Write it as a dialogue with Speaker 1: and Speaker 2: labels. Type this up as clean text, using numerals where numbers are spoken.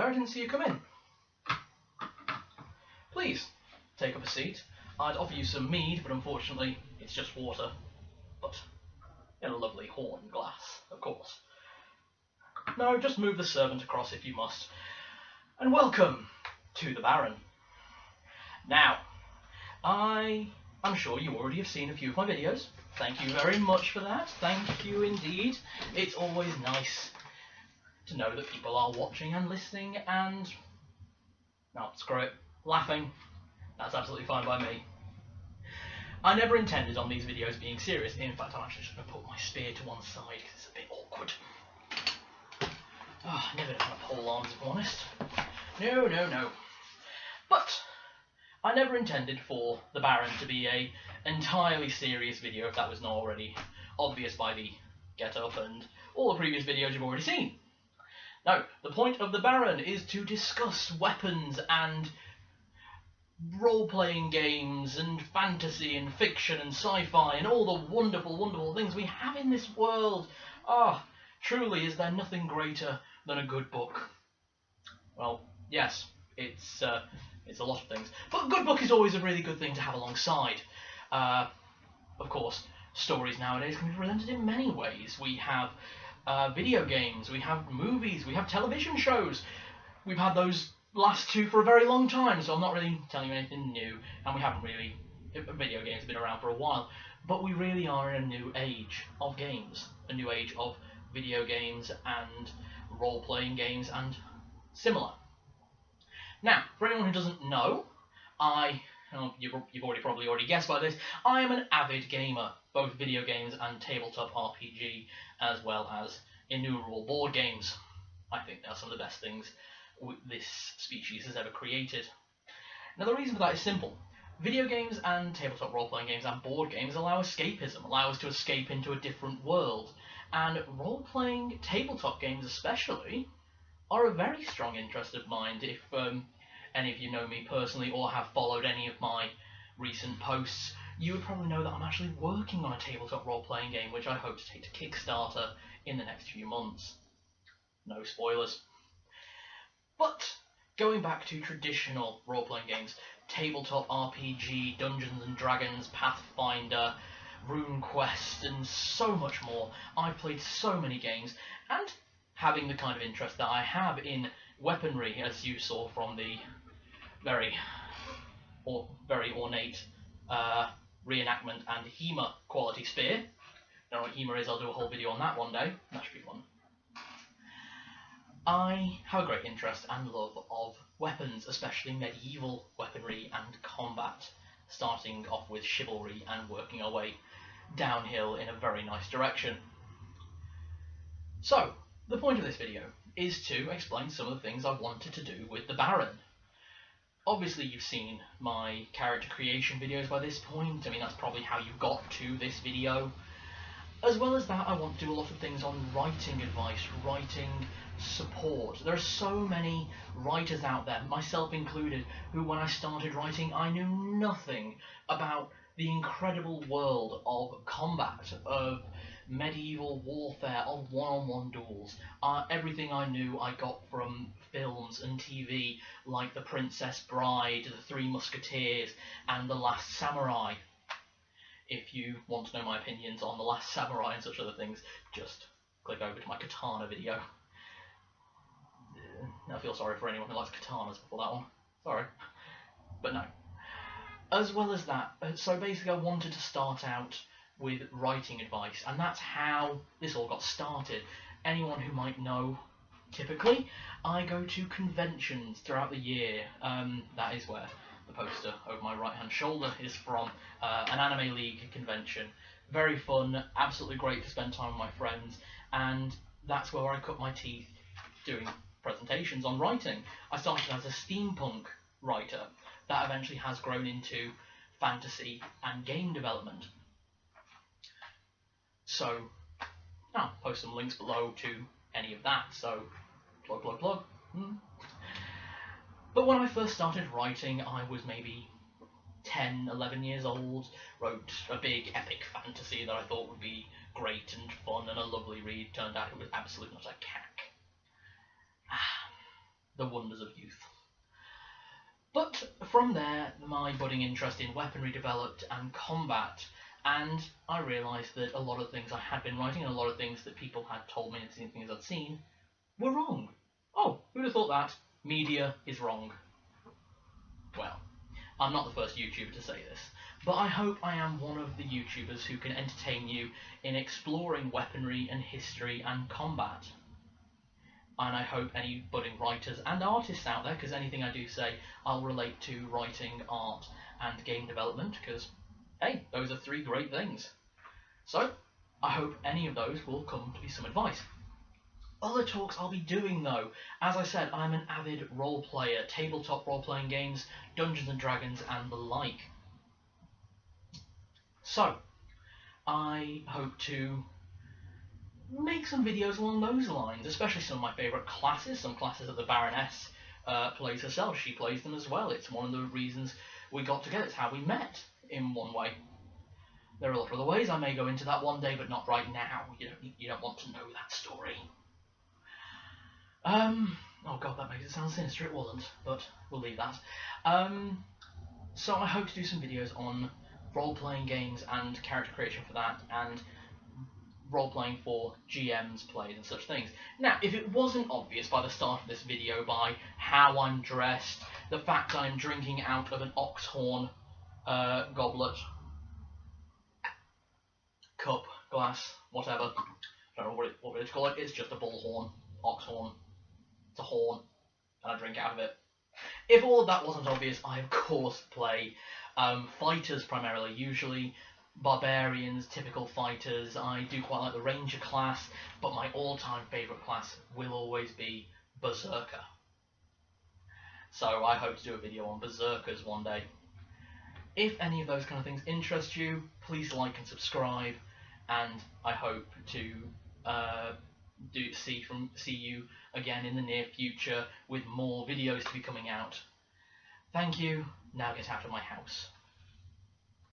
Speaker 1: there, I didn't see you come in. Please, take up a seat. I'd offer you some mead, but unfortunately, it's just water. But in a lovely horn glass, of course. No, just move the servant across if you must. And welcome to the Baron. Now, I am sure you already have seen a few of my videos. Thank you very much for that. Thank you indeed. It's always nice to know that people are watching and listening and, no, screw it, laughing. That's absolutely fine by me. I never intended on these videos being serious. In fact, I'm actually just going to put my spear to one side because it's a bit awkward. Oh, I never know how to pole arms, if I'm honest. No. But I never intended for the Baron to be a entirely serious video, if that was not already obvious by the get-up and all the previous videos you've already seen. No, the point of the Baron is to discuss weapons and role-playing games and fantasy and fiction and sci-fi and all the wonderful, wonderful things we have in this world. Ah, truly, is there nothing greater than a good book? Well, yes, it's a lot of things, but a good book is always a really good thing to have alongside. Of course, stories nowadays can be presented in many ways. We have video games, we have movies, we have television shows. We've had those last two for a very long time, so I'm not really telling you anything new, and we haven't really, video games have been around for a while, but we really are in a new age of games, a new age of video games and role-playing games and similar. Now, for anyone who doesn't know, you've probably already guessed by this, I am an avid gamer, both video games and tabletop RPG, as well as innumerable board games. I think they're some of the best things this species has ever created. Now, the reason for that is simple. Video games and tabletop role-playing games and board games allow escapism, allow us to escape into a different world, and role-playing tabletop games especially are a very strong interest of mine. If any of you know me personally or have followed any of my recent posts, you would probably know that I'm actually working on a tabletop role-playing game which I hope to take to Kickstarter in the next few months. No spoilers. But going back to traditional role-playing games, tabletop RPG, Dungeons and Dragons, Pathfinder, RuneQuest, and so much more, I've played so many games, and having the kind of interest that I have in weaponry, as you saw from the very ornate reenactment and HEMA quality spear. Don't know what HEMA is, I'll do a whole video on that one day, that should be fun. I have a great interest and love of weapons, especially medieval weaponry and combat, starting off with chivalry and working our way downhill in a very nice direction. So, the point of this video is to explain some of the things I've wanted to do with the Baron. Obviously you've seen my character creation videos by this point. I mean, that's probably how you got to this video. As well as that, I want to do a lot of things on writing advice, writing support. There are so many writers out there, myself included, who when I started writing I knew nothing about the incredible world of combat, of medieval warfare, of one-on-one duels. Everything I knew I got from films and TV like The Princess Bride, The Three Musketeers and The Last Samurai. If you want to know my opinions on The Last Samurai and such other things, just click over to my katana video. I feel sorry for anyone who likes katanas before that one. Sorry. But no. As well as that, so basically I wanted to start out with writing advice, and that's how this all got started. Anyone who might know, typically, I go to conventions throughout the year. That is where the poster over my right hand shoulder is from, an Anime League convention. Very fun, absolutely great to spend time with my friends, and that's where I cut my teeth doing presentations on writing. I started as a steampunk writer that eventually has grown into fantasy and game development. So, I'll post some links below to any of that, so plug. But when I first started writing, I was maybe 10, 11 years old, wrote a big epic fantasy that I thought would be great and fun and a lovely read. Turned out it was absolutely not a cack. the wonders of youth. But from there, my budding interest in weaponry developed and combat, and I realised that a lot of things I had been writing and a lot of things that people had told me and things I'd seen were wrong. Oh, who'd have thought that? Media is wrong. Well, I'm not the first YouTuber to say this, but I hope I am one of the YouTubers who can entertain you in exploring weaponry and history and combat. And I hope any budding writers and artists out there, because anything I do say I'll relate to writing, art and game development, because hey, those are three great things. So I hope any of those will come to be some advice. Other talks I'll be doing though, as I said, I'm an avid role player, tabletop role-playing games, Dungeons and Dragons and the like. So I hope to make some videos along those lines, especially some of my favourite classes, some classes that the Baroness plays herself. She plays them as well. It's one of the reasons we got together. It's how we met, in one way. There are a lot of other ways. I may go into that one day, but not right now. You don't want to know that story. Oh god, that makes it sound sinister. It wasn't, but we'll leave that. So I hope to do some videos on role-playing games and character creation for that, and role-playing for GMs plays and such things. Now, if it wasn't obvious by the start of this video by how I'm dressed, the fact I'm drinking out of an oxhorn goblet, cup, glass, whatever, I don't know what to call it, it's just a bullhorn, oxhorn, it's a horn, and I drink out of it. If all of that wasn't obvious, I of course play fighters primarily, usually barbarians, typical fighters. I do quite like the ranger class, but my all-time favourite class will always be berserker. So I hope to do a video on berserkers one day. If any of those kind of things interest you, please like and subscribe, and I hope to see you again in the near future with more videos to be coming out. Thank you. Now get out of my house.